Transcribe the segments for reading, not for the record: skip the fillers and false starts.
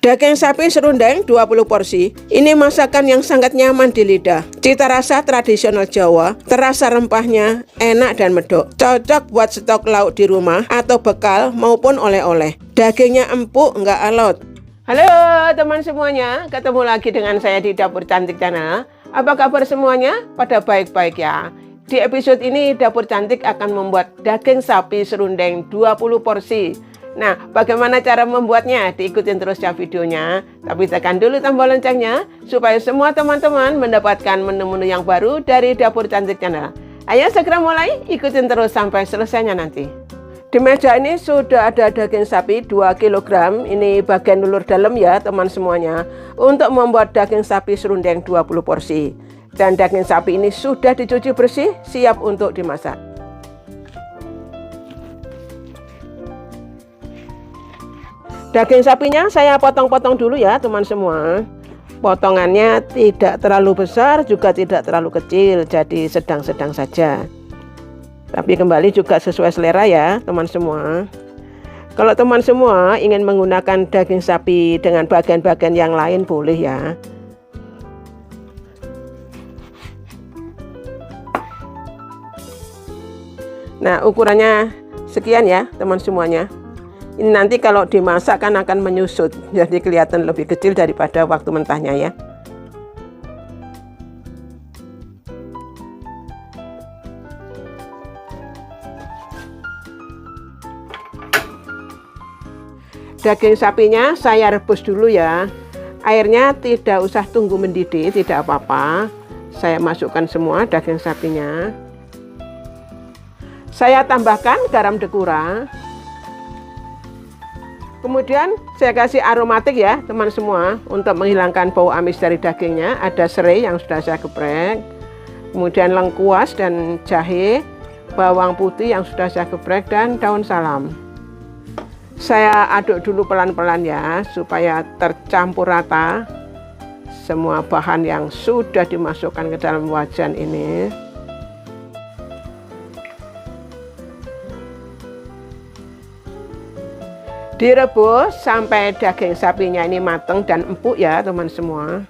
Daging sapi serundeng 20 porsi. Ini masakan yang sangat nyaman di lidah. Cita rasa tradisional Jawa, terasa rempahnya, enak dan medok. Cocok buat stok lauk di rumah atau bekal maupun oleh-oleh. Dagingnya empuk, nggak alot. Halo teman semuanya, ketemu lagi dengan saya di Dapur Cantik Channel. Apa kabar semuanya? Pada baik-baik ya. Di episode ini Dapur Cantik akan membuat daging sapi serundeng 20 porsi. Nah, bagaimana cara membuatnya? Diikutin terus ya videonya. Tapi tekan dulu tombol loncengnya supaya semua teman-teman mendapatkan menu-menu yang baru dari Dapur Cantik Channel. Ayo segera mulai, ikutin terus sampai selesainya nanti. Di meja ini sudah ada daging sapi 2 kg. Ini bagian ulur dalam ya teman semuanya. Untuk membuat daging sapi serundeng 20 porsi. Dan daging sapi ini sudah dicuci bersih, siap untuk dimasak. Daging sapinya saya potong-potong dulu ya teman semua. Potongannya tidak terlalu besar juga tidak terlalu kecil, jadi sedang-sedang saja. Tapi kembali juga sesuai selera ya teman semua. Kalau teman semua ingin menggunakan daging sapi dengan bagian-bagian yang lain boleh ya. Nah, ukurannya sekian ya teman semuanya. Ini nanti kalau dimasak kan akan menyusut, jadi kelihatan lebih kecil daripada waktu mentahnya ya. Daging sapinya saya rebus dulu ya. Airnya tidak usah tunggu mendidih, tidak apa-apa. Saya masukkan semua daging sapinya. Saya tambahkan garam dekura. Kemudian saya kasih aromatik ya teman semua untuk menghilangkan bau amis dari dagingnya. Ada serai yang sudah saya geprek, kemudian lengkuas dan jahe, bawang putih yang sudah saya geprek dan daun salam. Saya aduk dulu pelan-pelan ya supaya tercampur rata semua bahan yang sudah dimasukkan ke dalam wajan ini. Direbus sampai daging sapinya ini matang dan empuk ya teman semua.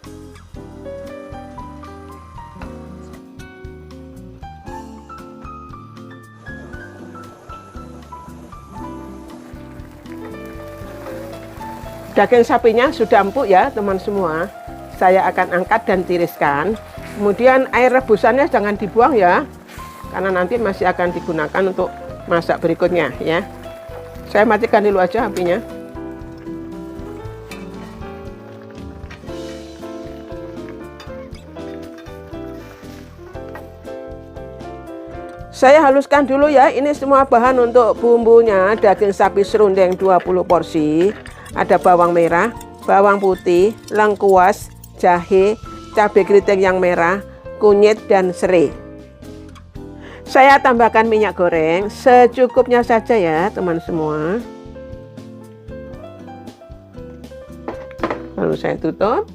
Daging sapinya sudah empuk ya teman semua. Saya akan angkat dan tiriskan. Kemudian air rebusannya jangan dibuang ya, karena nanti masih akan digunakan untuk masak berikutnya ya. Saya matikan dulu aja apinya. Saya haluskan dulu ya. Ini semua bahan untuk bumbunya. Daging sapi serundeng 20 porsi. Ada bawang merah, bawang putih, lengkuas, jahe, cabai keriting yang merah, kunyit dan serai. Saya tambahkan minyak goreng secukupnya saja ya teman semua. Lalu saya tutup.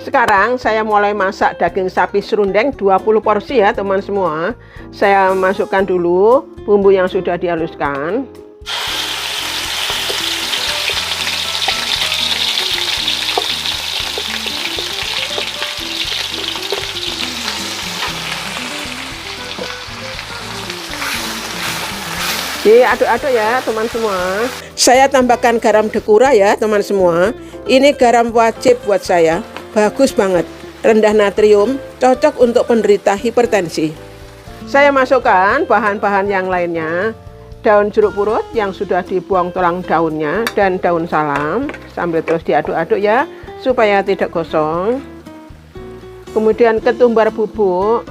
Sekarang saya mulai masak daging sapi serundeng 20 porsi ya teman semua. Saya masukkan dulu bumbu yang sudah dihaluskan. Diaduk-aduk ya teman semua. Saya tambahkan garam dekura ya teman semua. Ini garam wajib buat saya. Bagus banget, rendah natrium, cocok untuk penderita hipertensi. Saya masukkan bahan-bahan yang lainnya. Daun jeruk purut yang sudah dibuang tulang daunnya dan daun salam. Sambil terus diaduk-aduk ya, supaya tidak gosong. Kemudian ketumbar bubuk,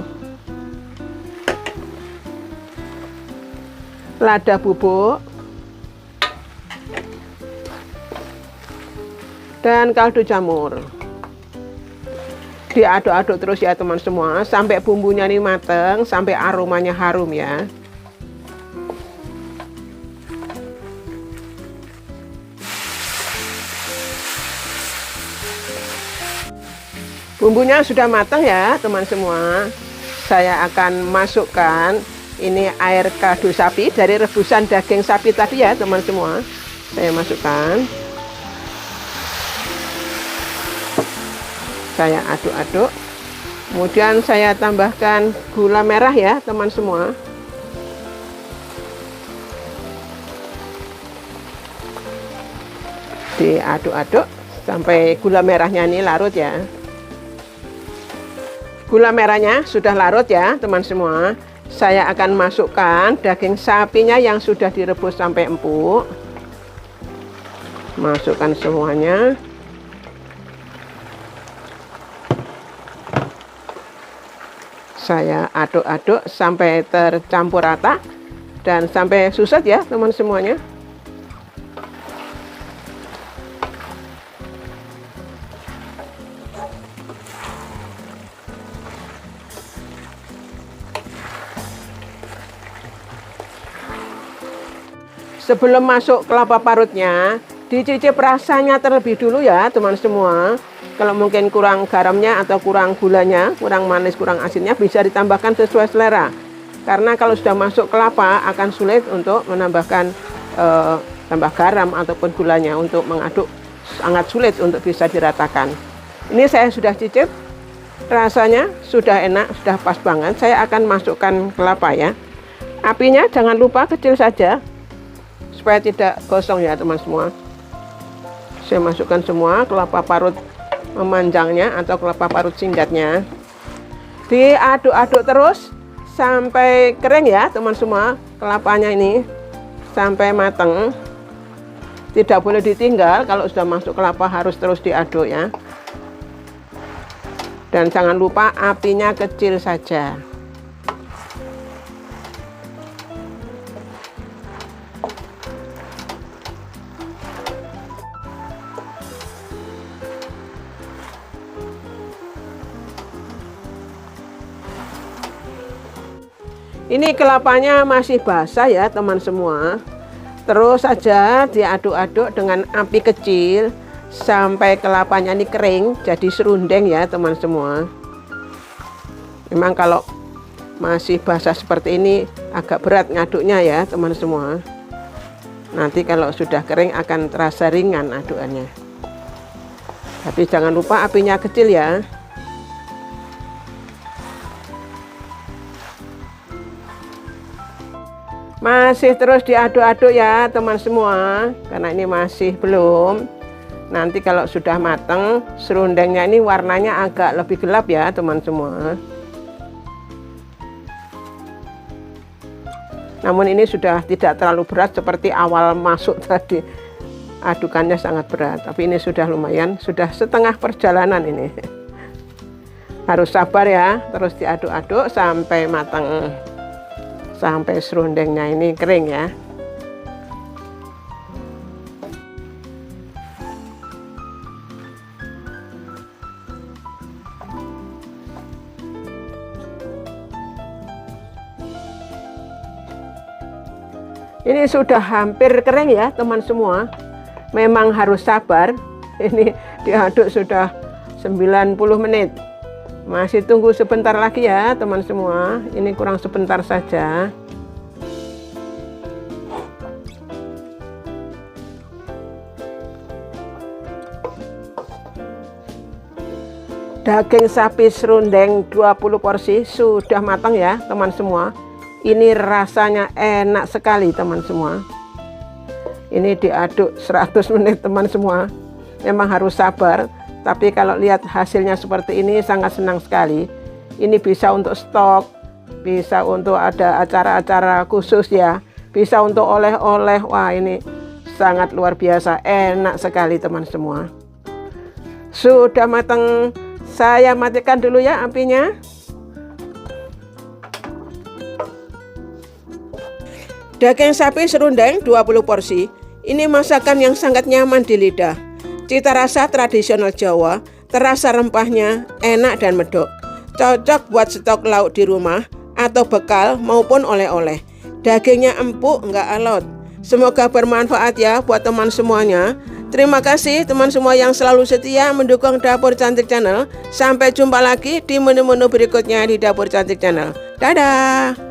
lada bubuk, dan kaldu jamur. Diaduk-aduk terus ya teman semua sampai bumbunya ini mateng, sampai aromanya harum ya. Bumbunya sudah matang ya teman semua. Saya akan masukkan ini air kaldu sapi dari rebusan daging sapi tadi ya teman semua. Saya masukkan. Saya aduk-aduk. Kemudian saya tambahkan gula merah ya teman semua. Diaduk-aduk sampai gula merahnya ini larut ya. Gula merahnya sudah larut ya teman semua. Saya akan masukkan daging sapinya yang sudah direbus sampai empuk. Masukkan semuanya. Saya aduk-aduk sampai tercampur rata dan sampai susut ya teman semuanya. Sebelum masuk kelapa parutnya, dicicip rasanya terlebih dulu ya teman semua. Kalau mungkin kurang garamnya atau kurang gulanya, kurang manis, kurang asinnya, bisa ditambahkan sesuai selera. Karena kalau sudah masuk kelapa akan sulit untuk menambahkan tambah garam ataupun gulanya untuk mengaduk, sangat sulit untuk bisa diratakan. Ini saya sudah cicip, rasanya sudah enak, sudah pas banget. Saya akan masukkan kelapa ya. Apinya jangan lupa kecil saja, supaya tidak gosong ya teman semua. Saya masukkan semua kelapa parut memanjangnya atau kelapa parut singkatnya. Diaduk-aduk terus sampai kering ya teman semua. Kelapanya ini sampai matang. Tidak boleh ditinggal, kalau sudah masuk kelapa harus terus diaduk ya. Dan jangan lupa apinya kecil saja. Ini kelapanya masih basah ya teman semua. Terus saja diaduk-aduk dengan api kecil sampai kelapanya ini kering jadi serundeng ya teman semua. Memang kalau masih basah seperti ini agak berat ngaduknya ya teman semua. Nanti kalau sudah kering akan terasa ringan adukannya. Tapi jangan lupa apinya kecil ya. Masih terus diaduk-aduk ya teman semua, karena ini masih belum. Nanti kalau sudah matang, serundengnya ini warnanya agak lebih gelap ya teman semua. Namun ini sudah tidak terlalu berat seperti awal masuk tadi. Adukannya sangat berat, tapi ini sudah lumayan, sudah setengah perjalanan ini. Harus sabar ya, terus diaduk-aduk sampai matang. Sampai serundengnya ini kering ya. Ini sudah hampir kering ya teman semua. Memang harus sabar. Ini diaduk sudah 90 menit. Masih tunggu sebentar lagi ya teman semua. Ini kurang sebentar saja. Daging sapi serundeng 20 porsi sudah matang ya teman semua. Ini rasanya enak sekali teman semua. Ini diaduk 100 menit teman semua. Memang harus sabar. Tapi kalau lihat hasilnya seperti ini sangat senang sekali. Ini bisa untuk stok, bisa untuk ada acara-acara khusus ya, bisa untuk oleh-oleh. Wah ini sangat luar biasa, enak sekali teman semua. Sudah matang, saya matikan dulu ya apinya. Daging sapi serundeng 20 porsi. Ini masakan yang sangat nyaman di lidah. Cita rasa tradisional Jawa, terasa rempahnya, enak dan medok. Cocok buat stok lauk di rumah atau bekal maupun oleh-oleh. Dagingnya empuk, nggak alot. Semoga bermanfaat ya buat teman semuanya. Terima kasih teman semua yang selalu setia mendukung Dapur Cantik Channel. Sampai jumpa lagi di menu-menu berikutnya di Dapur Cantik Channel. Dadah!